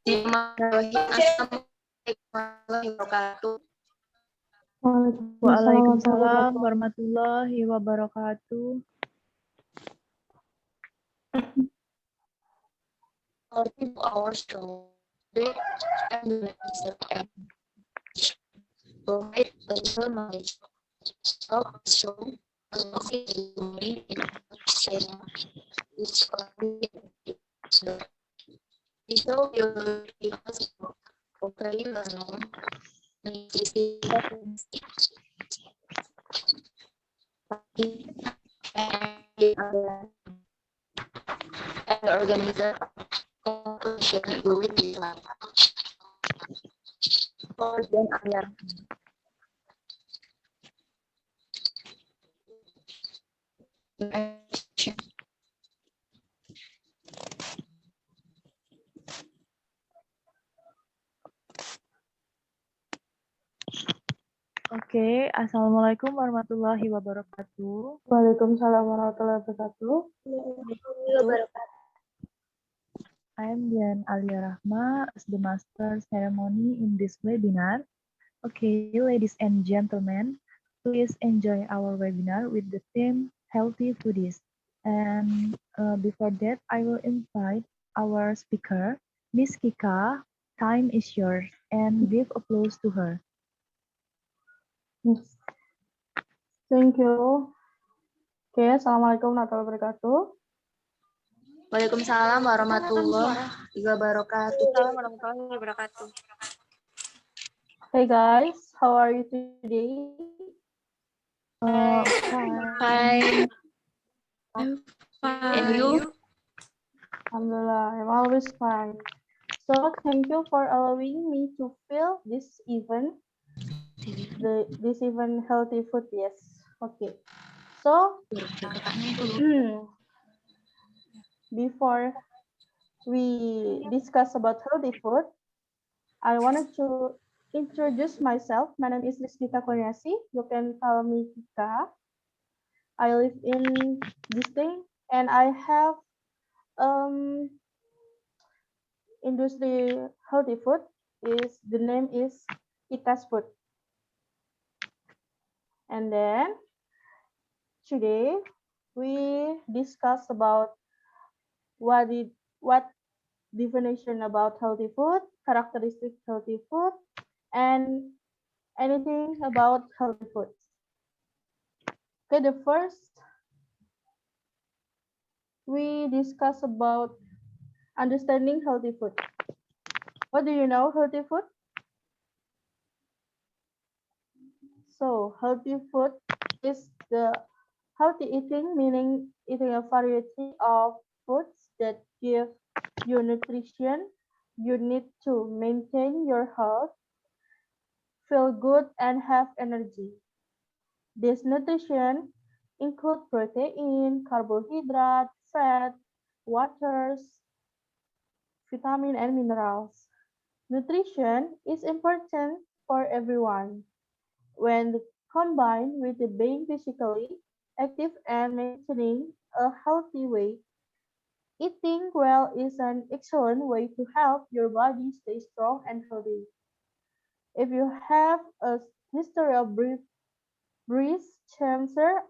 Assalamualaikum warahmatullahi wabarakatuh. Waalaikumsalam warahmatullahi wabarakatuh. Welcome to our show. Today, I'm going to provide a little knowledge of the show. The show will be possible for career and the organizer competition will be like for them ayah. Oke, Assalamualaikum warahmatullahi wabarakatuh. Waalaikumsalam warahmatullahi wabarakatuh. I am Dian Alia Rahma as the master ceremony in this webinar. Okay, ladies and gentlemen, please enjoy our webinar with the theme Healthy Foodies. And before that, I will invite our speaker, Miss Kika. Time is yours, and give applause to her. Yes. Thank you. Oke, Assalamualaikum warahmatullahi wabarakatuh. Waalaikumsalam warahmatullahi wabarakatuh. Hey guys, how are you today? Fine. And you? Alhamdulillah, I'm always fine. So thank you for allowing me to fill this event. This event healthy food, yes. Okay. So before we discuss about healthy food, I wanted to introduce myself. My name is Rizkita Kurniasi. You can call me Kika. I live in this thing and I have industry healthy food. The name is Kika's Food. And then today we discuss about what definition about healthy food, characteristic healthy food, and anything about healthy food. Okay, the first we discuss about understanding healthy food. What do you know healthy food? So healthy food is the healthy eating, meaning eating a variety of foods that give you nutrition you need to maintain your health, feel good, and have energy. This nutrition include protein, carbohydrate, fat, waters, vitamin, and minerals. Nutrition is important for everyone. When combined with being physically active and maintaining a healthy weight, eating well is an excellent way to help your body stay strong and healthy. If you have a history of breast cancer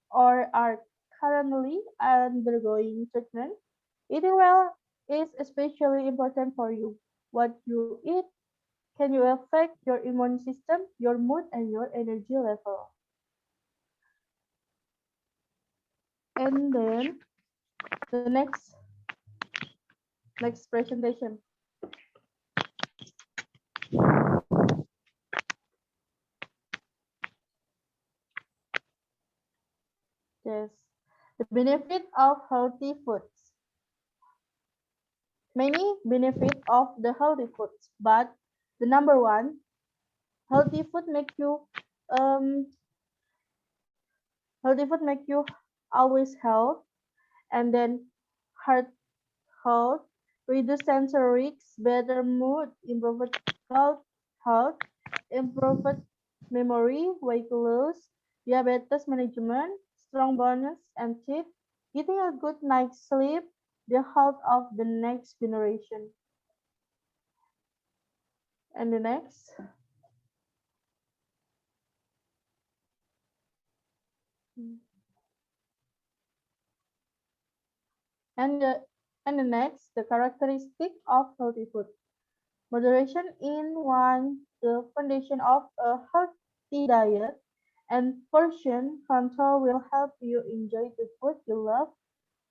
or are currently undergoing treatment, eating well is especially important for you. What you eat can you affect your immune system, your mood, and your energy level. And then the next presentation. Yes, the benefit of healthy foods. Many benefit of the healthy foods, but the number one, healthy food make you healthy food make you always health, and then heart health, reduce cancer risks, better mood, improved health, improved memory, weight loss, diabetes management, strong bones and teeth, getting a good night's sleep, the health of the next generation. And the next. And the next, the characteristic of healthy food. Moderation in one, the foundation of a healthy diet, and portion control will help you enjoy the food you love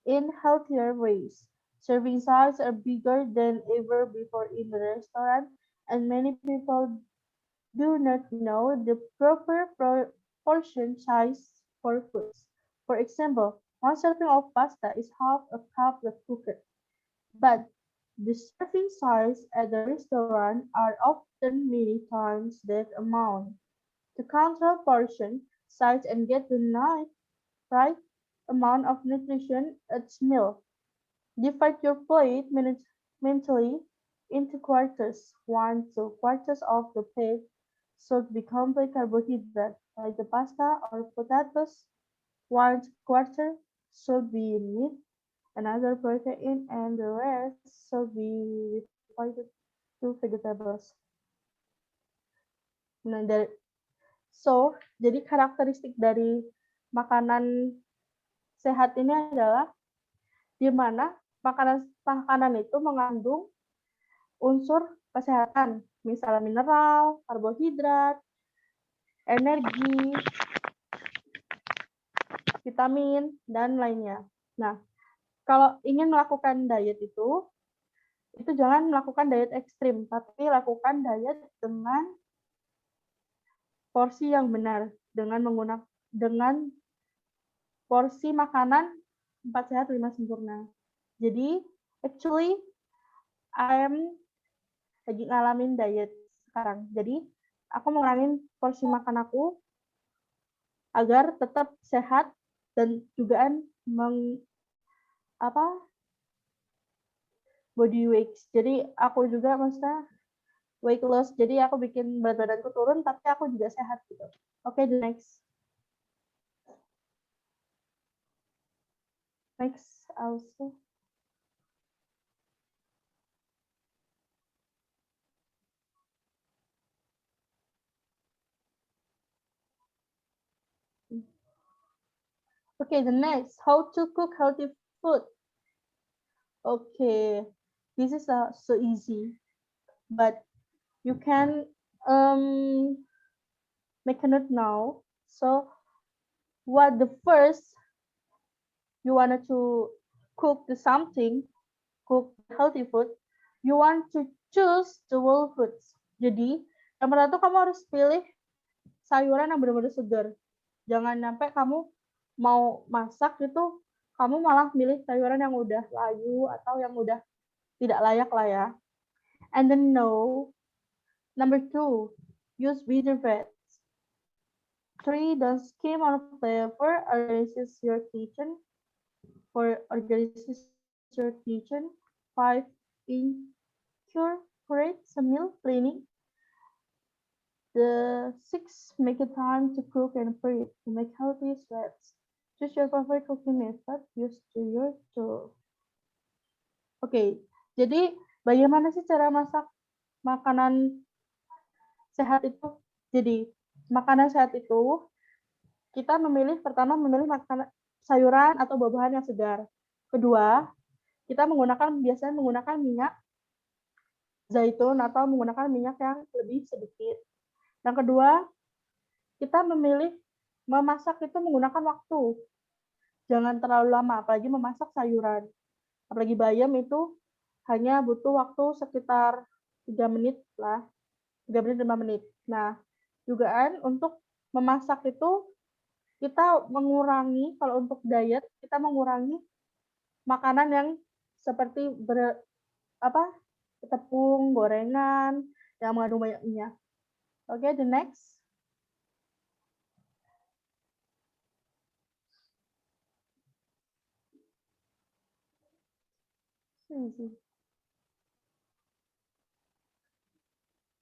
in healthier ways. Serving size are bigger than ever before in the restaurant, and many people do not know the proper portion size for foods. For example, one serving of pasta is half a cup of cooked, but the serving size at the restaurant are often many times that amount. To control portion size and get the right amount of nutrition at meal, divide your plate mentally into quarters. 1 to 2 quarters of the plate should be complete carbohydrate, like the pasta or potatoes. 1 quarter should be meat, another protein, and the rest should be divided to vegetables. Nah, jadi karakteristik dari makanan sehat ini adalah di mana makanan itu mengandung unsur kesehatan, misalnya mineral, karbohidrat, energi, vitamin, dan lainnya. Nah, kalau ingin melakukan diet itu jangan melakukan diet ekstrim, tapi lakukan diet dengan porsi yang benar, dengan porsi makanan 4 sehat 5 sempurna. Jadi, actually, I'm lagi ngalamin diet sekarang. Jadi, aku ngurangin porsi makan aku agar tetap sehat dan juga body weight. Jadi, aku juga maksudnya weight loss. Jadi, aku bikin berat badanku turun, tapi aku juga sehat gitu. Oke, the next. Next also. Okay, the next, how to cook healthy food. Okay, this is so easy, but you can make a note now. So, what the first you wanted to cook cook healthy food, you want to choose the whole foods. Jadi, yang pertama tuh kamu harus pilih sayuran yang benar-benar segar. Jangan sampai kamu mau masak itu, kamu malah milih sayuran yang udah layu atau yang udah tidak layak lah ya. And then number 2, use bitter fats. 3, don't skim on flavor, organizes your kitchen. 5, incorporate some meal planning. The 6, make a time to cook and prep to make healthy sweats. Choose your favorite cooking method, use to your tool. Oke, jadi bagaimana sih cara masak makanan sehat itu? Jadi, makanan sehat itu kita pertama memilih makanan sayuran atau buah-buahan yang segar. Kedua, kita biasanya menggunakan minyak zaitun atau menggunakan minyak yang lebih sedikit. Yang kedua, kita memasak itu menggunakan waktu. Jangan terlalu lama, apalagi memasak sayuran. Apalagi bayam itu hanya butuh waktu sekitar 3 menit lah. 3 menit, 5 menit. Nah, juga untuk memasak itu kita mengurangi, kalau untuk diet, kita mengurangi makanan yang seperti tepung, gorengan, yang mengandung banyak minyak. Oke, the next.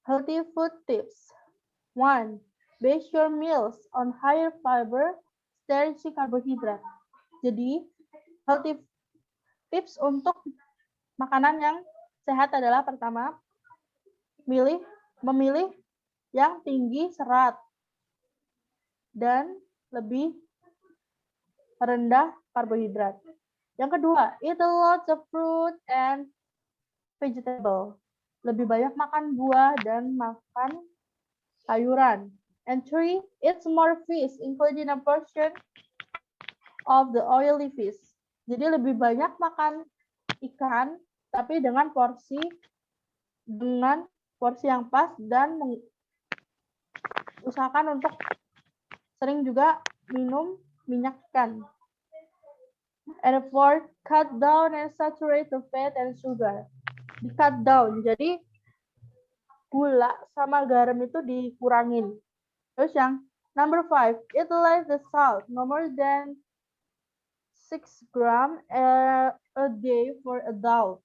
Healthy food tips. 1. Base your meals on higher fiber, starchy carbohydrate. Jadi, healthy tips untuk makanan yang sehat adalah pertama, milih memilih yang tinggi serat dan lebih rendah karbohidrat. Yang kedua, eat a lot of fruit and vegetable. Lebih banyak makan buah dan makan sayuran. And three, eat more fish, including a portion of the oily fish. Jadi lebih banyak makan ikan, tapi dengan porsi yang pas dan usahakan untuk sering juga minum minyak ikan. And fourth, cut down and saturate the fat and sugar. Di cut down, jadi gula sama garam itu dikurangin. Terus yang number 5, utilize the salt, no more than 6 gram a day for adult.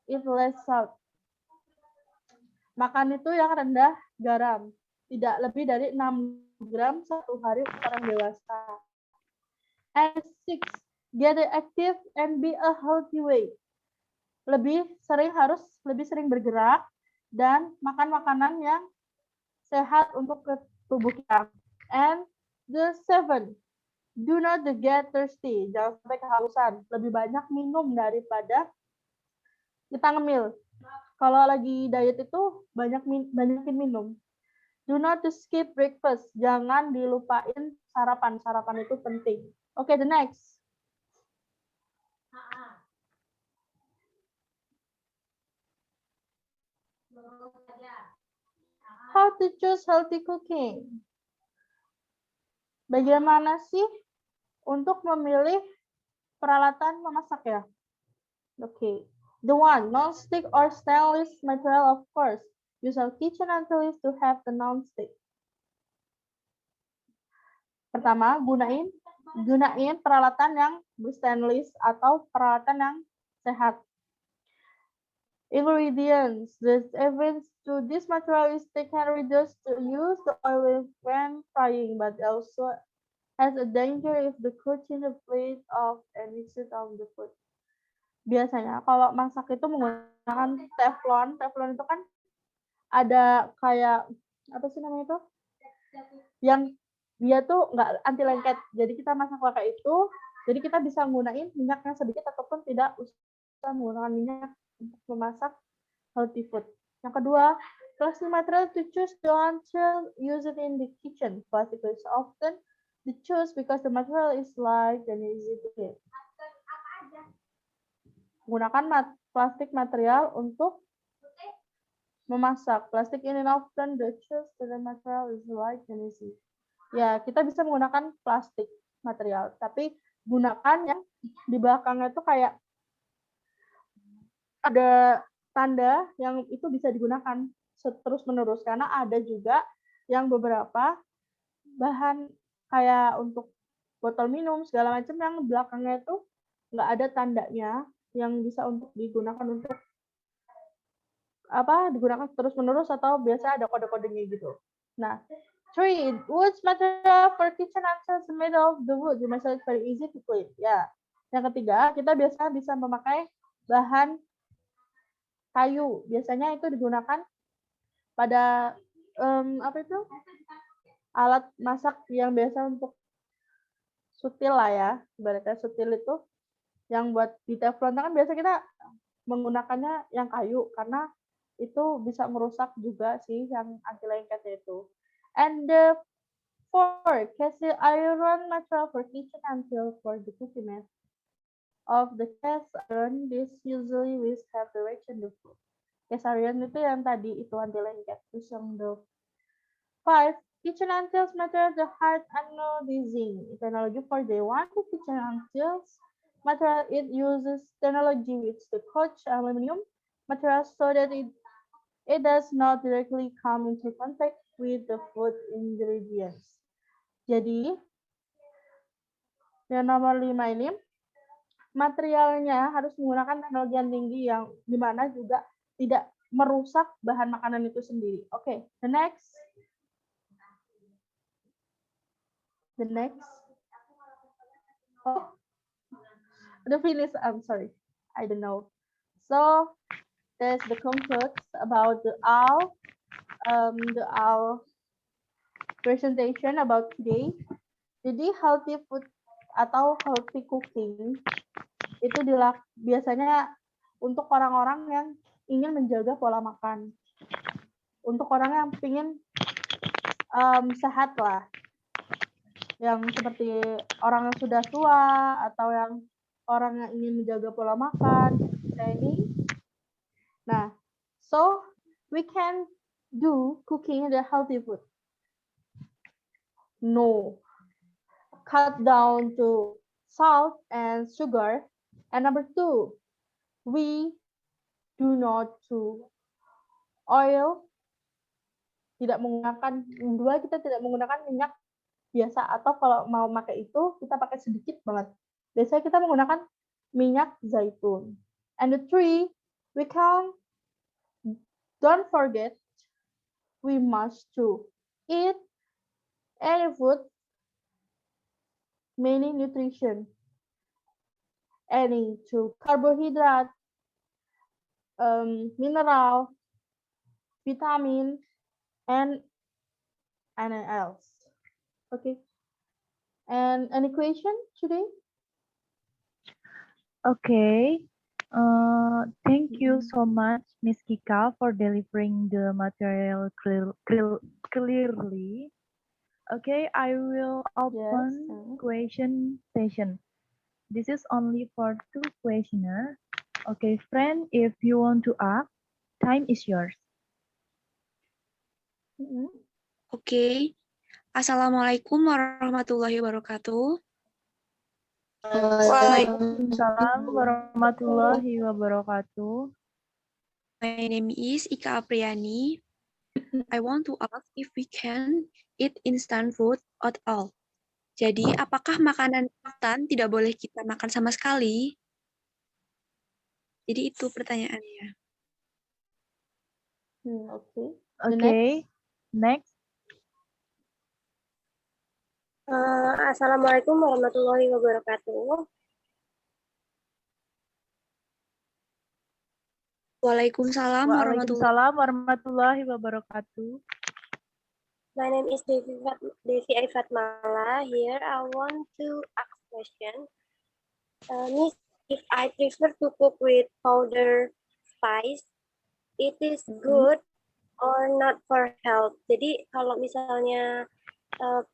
Eat less salt. Makan itu yang rendah garam, tidak lebih dari 6 gram satu hari untuk orang dewasa. And 6, get active and be a healthy way. Lebih sering bergerak dan makan makanan yang sehat untuk tubuh kita. And the 7, do not get thirsty. Jangan sampai kehausan. Lebih banyak minum daripada kita ngemil. Kalau lagi diet itu banyakin minum. Do not skip breakfast. Jangan dilupain sarapan. Sarapan itu penting. Okay, the next. How to choose healthy cooking? Bagaimana sih untuk memilih peralatan memasak ya? Okay. The one, non-stick or stainless material, of course. Use our kitchen utensils to have the non-stick. Pertama, gunain peralatan yang berstainless atau peralatan yang sehat. Ingredients. The evidence to this material is they can reduce to use the oil when frying, but also has a danger if the cooked in the plate of and mix it of the food. Biasanya kalau masak itu menggunakan teflon. Teflon itu kan ada kayak apa sih namanya itu? Yang dia tuh nggak anti lengket. Jadi kita masak pakai itu. Jadi kita bisa menggunakan minyaknya sedikit ataupun tidak usah menggunakan minyak untuk memasak healthy food. Yang kedua, plastic material to choose don't use it in the kitchen. Plastic is often the choose because the material is light and easy to clean. Gunakan plastik material untuk memasak. Plastik ini often the choose the material is light and easy. Ya, kita bisa menggunakan plastik material, tapi gunakan yang di belakangnya itu kayak ada tanda yang itu bisa digunakan terus-menerus, karena ada juga yang beberapa bahan kayak untuk botol minum segala macam yang belakangnya itu nggak ada tandanya yang bisa untuk digunakan untuk digunakan terus-menerus atau biasa ada kode-kodenya gitu. Nah, 3, wood material for kitchen utensils made of the wood. The material is very easy to clean. Ya. Yang ketiga, kita biasa bisa memakai bahan kayu. Biasanya itu digunakan pada alat masak yang biasa untuk sutil lah ya. Ibaratnya sutil itu yang buat di teflon kan biasa kita menggunakannya yang kayu karena itu bisa merusak juga sih yang anti lengketnya itu. And the 4, cast iron material for kitchen until for the cooking of the cast iron, this usually will have direction the food. Cast iron itu yang tadi itu anti lengket. Terus yang the 5, kitchen utensils material the hard anodizing. Technology for the 1, the kitchen utensils material it uses technology with the coach aluminum material so that it does not directly come into contact with the food ingredients. Jadi yang nomor 5 ini materialnya harus menggunakan teknologi yang tinggi yang dimana juga tidak merusak bahan makanan itu sendiri. Oke, the next. Oh, the finish. I'm sorry, I don't know. So that's the concludes about the all our presentation about today. Jadi healthy food atau healthy cooking itu biasanya untuk orang-orang yang ingin menjaga pola makan. Untuk orang yang ingin sehat lah. Yang seperti orang yang sudah tua atau yang orang yang ingin menjaga pola makan ini. Nah, so we can do cooking the healthy food. No, cut down to salt and sugar. And number 2, we do not to oil. Kita tidak menggunakan minyak biasa, atau kalau mau pakai itu kita pakai sedikit banget. Biasanya kita menggunakan minyak zaitun. And the 3, don't forget, we must to eat any food, many nutrition, any to carbohydrate, mineral, vitamin, and anything else. Okay. And any question today? Okay. Thank you so much, Miss Kika, for delivering the material clearly. Okay, I will open question session. This is only for 2 questioners. Okay, friend, if you want to ask, time is yours. Oke. Assalamualaikum warahmatullahi wabarakatuh. Waalaikumsalam warahmatullahi wabarakatuh. My name is Ika Apriani. I want to ask if we can eat instant food at all. Jadi, apakah makanan instan tidak boleh kita makan sama sekali? Jadi itu pertanyaannya. Okay. Okay. Next. Assalamualaikum warahmatullahi wabarakatuh. Waalaikumsalam warahmatullahi wabarakatuh. My name is Devi Fatmala. Here I want to ask question. Miss, if I prefer to cook with powder spice, it is good or not for health? Jadi kalau misalnya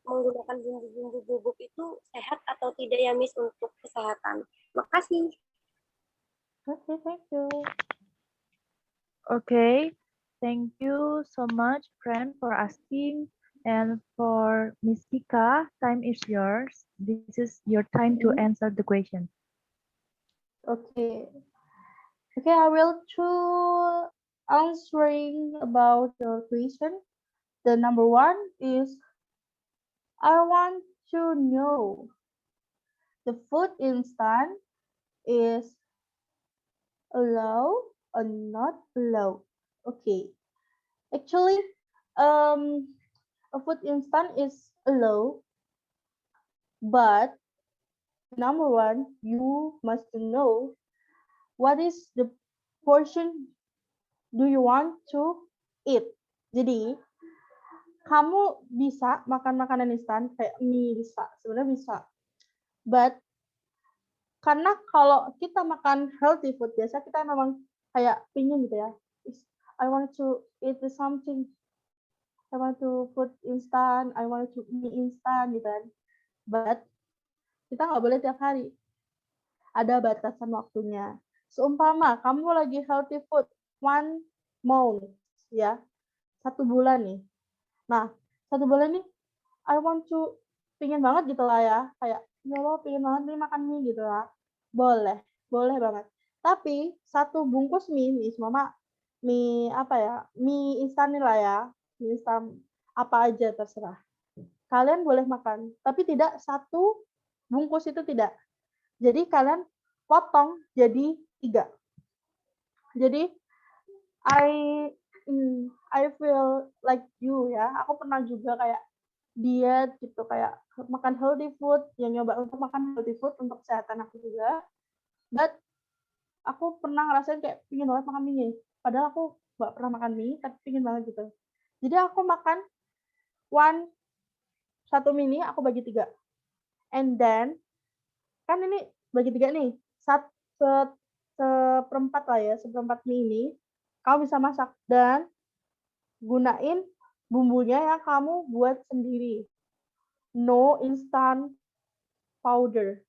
menggunakan bumbu-bumbu bubuk itu sehat atau tidak ya, Miss, untuk kesehatan? Makasih. Okay, thank you. Okay, thank you so much, friend, for asking. And for Miss Kika, time is yours. This is your time to answer the question. Okay. Okay, I will try answering about your question. The number 1 is, I want to know the food instant is allowed or not allowed. Okay. Actually, a food instant is allowed, but number 1, you must know what is the portion do you want to eat. Jadi, kamu bisa makan makanan instan kayak mie, sebenarnya bisa. But karena kalau kita makan healthy food, biasa kita memang kayak pingin gitu ya. I want to eat something. I want to food instan, I want to mie instan gitu kan. But kita nggak boleh tiap hari. Ada batasan waktunya. Seumpama kamu lagi healthy food 1 month ya. 1 bulan nih. Nah, 1 bulan nih, I want to, pingin banget gitu lah ya, kayak, ya Allah, pingin banget nih makan mie gitu lah. Boleh banget. Tapi 1 bungkus mie, mama, mie apa ya, mie instan nih lah ya, mie instan apa aja terserah. Kalian boleh makan, tapi tidak 1 bungkus itu tidak. Jadi kalian potong jadi 3. Jadi I feel like you ya. Aku pernah juga kayak diet gitu, kayak makan healthy food, yang nyoba untuk makan healthy food untuk kesehatan aku juga. But aku pernah ngerasain kayak pingin banget makan mie. Padahal aku nggak pernah makan mie, tapi pingin banget gitu. Jadi aku makan satu mie aku bagi 3. And then, kan ini bagi 3 nih. Seperempat lah ya, seperempat mie ini kamu bisa masak dan gunain bumbunya yang kamu buat sendiri. No instant powder,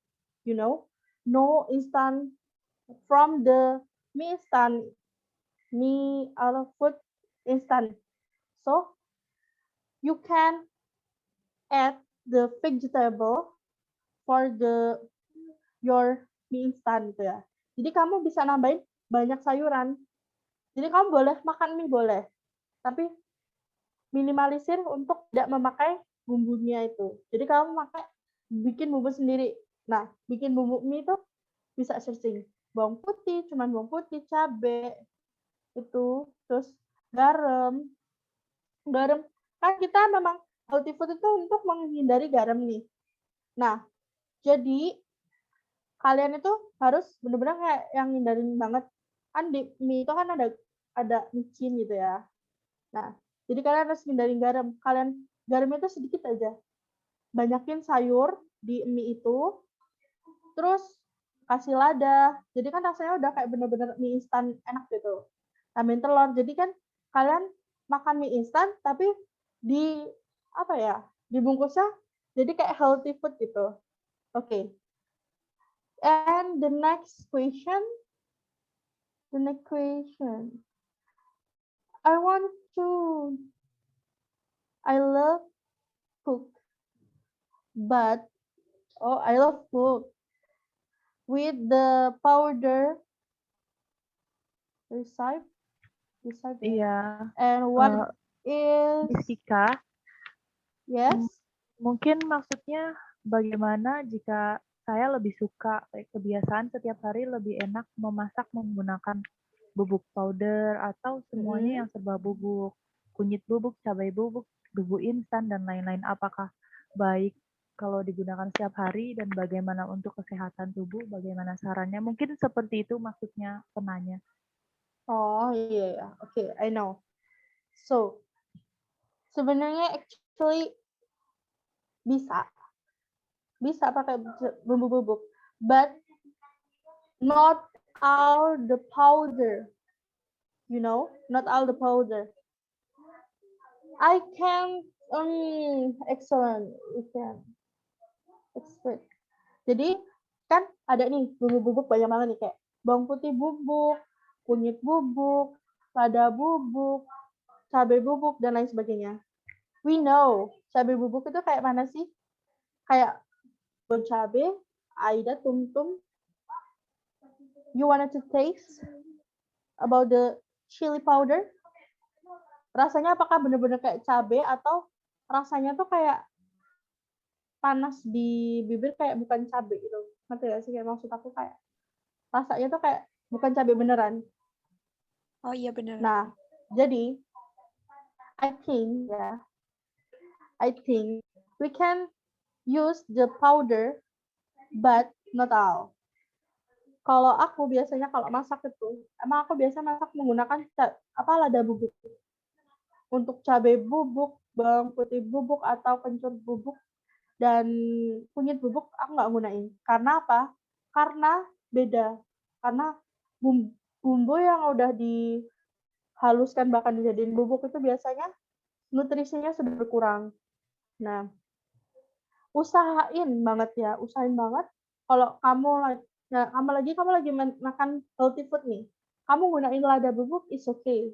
you know, no instant from the mie instant, mie food instant. So you can add the vegetable for your mie instant gitu ya. Jadi kamu bisa nambahin banyak sayuran. Jadi kamu boleh makan mie boleh, tapi minimalisir untuk tidak memakai bumbunya itu. Jadi kamu bikin bumbu sendiri. Nah, bikin bumbu mie itu bisa searching bawang putih, cuman bawang putih, cabai, itu, terus garam. Garam kan kita memang healthy food itu untuk menghindari garam nih. Nah, jadi kalian itu harus benar-benar kayak yang hindarin banget. Kan di mie itu kan ada micin gitu ya. Nah, jadi kalian harus hindarin garam. Garamnya itu sedikit aja. Banyakin sayur di mie itu. Terus kasih lada. Jadi kan rasanya udah kayak bener-bener mie instan enak gitu. Tambahin telur. Jadi kan kalian makan mie instan tapi dibungkusnya jadi kayak healthy food gitu. Okay. And the next question. I love cook, but I love cook with the powder recipe. Iya, And what is Jessica, yes? mungkin maksudnya bagaimana jika saya lebih suka kebiasaan setiap hari lebih enak memasak menggunakan bubuk powder atau semuanya yang serba bubuk, kunyit bubuk, cabai bubuk, bumbu instan dan lain-lain. Apakah baik kalau digunakan setiap hari dan bagaimana untuk kesehatan tubuh? Bagaimana sarannya? Mungkin seperti itu maksudnya penanya. Oh iya, okay, I know. So sebenarnya actually bisa pakai bumbu bubuk, but not all the powder. Not all the powder. I can excellent. We can expert. Jadi kan ada nih bumbu-bubuk banyak banget nih kayak bawang putih bubuk, kunyit bubuk, lada bubuk, cabai bubuk dan lain sebagainya. We know cabai bubuk itu kayak mana sih? Kayak bon cabai, Aida, tum-tum. You wanted to taste about the chili powder? Rasanya apakah benar-benar kayak cabai atau rasanya tuh kayak panas di bibir kayak bukan cabai gitu. Ngerti gak sih? Kayak maksud aku kayak rasanya tuh kayak bukan cabai beneran. Oh iya benar. Nah, jadi I think we can use the powder but not all. Kalau aku biasanya kalau masak itu, emang aku biasa masak menggunakan lada bubuk. Untuk cabai bubuk, bawang putih bubuk atau kencur bubuk dan kunyit bubuk aku nggak gunain. Karena apa? Karena beda. Karena bumbu yang udah dihaluskan bahkan dijadiin bubuk itu biasanya nutrisinya sudah berkurang. Nah, usahain banget kalau kamu lagi makan healthy food nih, kamu gunain lada bubuk is okay.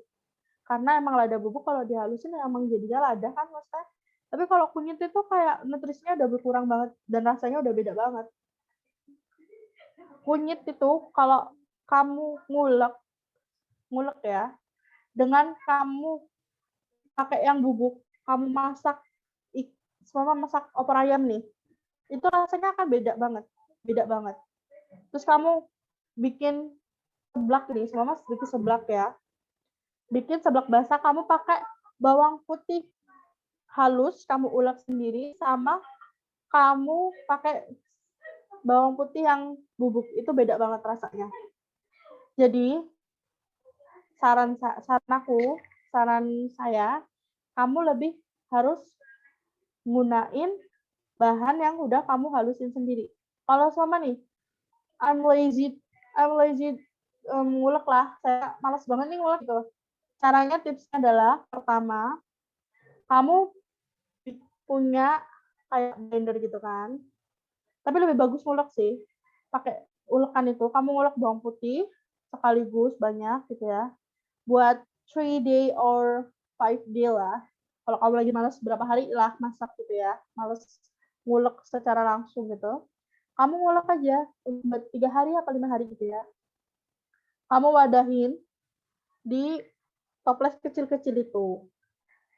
Karena emang lada bubuk kalau dihalusin emang jadinya lada kan maksudnya. Tapi kalau kunyit itu kayak nutrisinya udah berkurang banget dan rasanya udah beda banget. Kunyit itu kalau kamu ngulek ya, dengan kamu pakai yang bubuk, kamu masak opor ayam nih, itu rasanya akan beda banget. Terus kamu bikin seblak nih, bikin seblak ya. Bikin seblak basah, kamu pakai bawang putih halus, kamu ulek sendiri, sama kamu pakai bawang putih yang bubuk, itu beda banget rasanya. Jadi, saran saya, kamu lebih harus gunain bahan yang udah kamu halusin sendiri. Kalau sama nih, I'm lazy ngulek lah, saya malas banget nih ngulek gitu. Caranya tipsnya adalah, pertama, kamu punya kayak blender gitu kan. Tapi lebih bagus ngulek sih. Pakai ulekan itu, kamu ngulek bawang putih sekaligus banyak gitu ya. Buat 3 day or 5 day lah. Kalau kamu lagi malas berapa hari lah masak gitu ya. Malas ngulek secara langsung gitu. Kamu ngulek aja buat 3 hari apa 5 hari gitu ya. Kamu wadahin di toples kecil-kecil itu.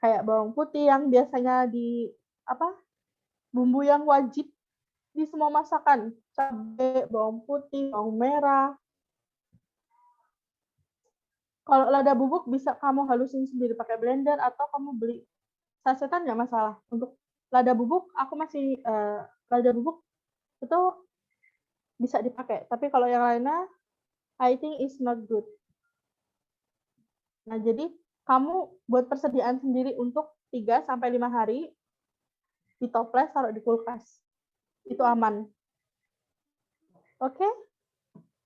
Kayak bawang putih yang biasanya di bumbu yang wajib di semua masakan. Cabai, bawang putih, bawang merah. Kalau lada bubuk bisa kamu halusin sendiri pakai blender atau kamu beli sasetan nggak masalah. Untuk lada bubuk, aku masih lada bubuk itu bisa dipakai. Tapi kalau yang lainnya, I think is not good. Nah, jadi kamu buat persediaan sendiri untuk 3-5 hari di toples, taruh di kulkas. Itu aman. Oke? Okay?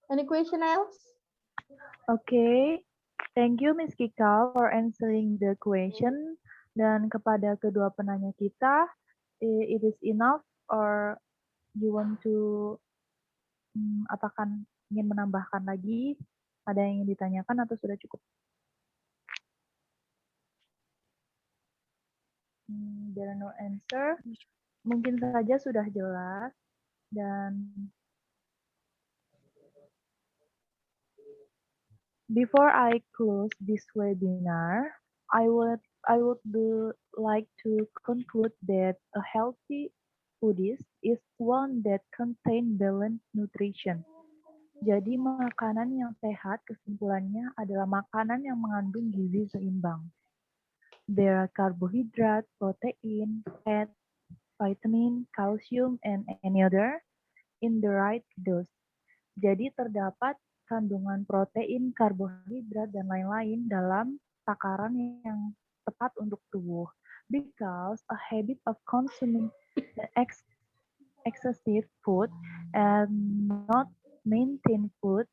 Any question else? Okay, thank you Miss Kika for answering the question. Dan kepada kedua penanya kita, it is enough or you want to apakah ingin menambahkan lagi? Ada yang ingin ditanyakan atau sudah cukup? There are no answer. Mungkin saja sudah jelas. Dan before I close this webinar, I would like to conclude that a healthy foodist is one that contain balanced nutrition. Jadi makanan yang sehat kesimpulannya adalah makanan yang mengandung gizi seimbang. There are carbohydrate, protein, fat, vitamin, calcium, and any other in the right dose. Jadi terdapat kandungan protein, karbohidrat, dan lain-lain dalam takaran yang tepat untuk tubuh. Because a habit of consuming excessive food and not maintain food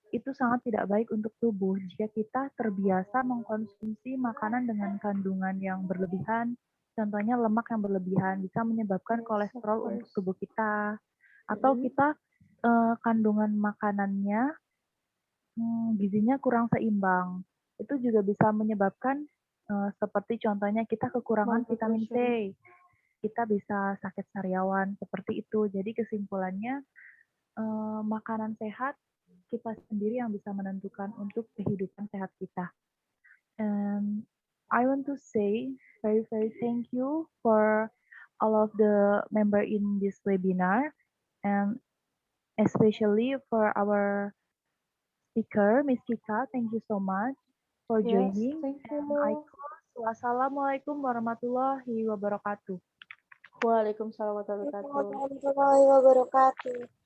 itu sangat tidak baik untuk tubuh jika kita terbiasa mengkonsumsi makanan dengan kandungan yang berlebihan. Contohnya lemak yang berlebihan bisa menyebabkan kolesterol untuk tubuh kita. Atau kita kandungan makanannya gizinya kurang seimbang. Itu juga bisa menyebabkan seperti contohnya kita kekurangan vitamin C. Kita bisa sakit sariawan seperti itu. Jadi kesimpulannya makanan sehat kita sendiri yang bisa menentukan untuk kehidupan sehat kita. And I want to say very thank you for all of the member in this webinar, and especially for our speaker, Miss Kika. Thank you so much for joining. Thank you. And I close. Wassalamualaikum warahmatullahi wabarakatuh. Waalaikumsalam warahmatullahi wabarakatuh. Warahmatullahi wabarakatuh.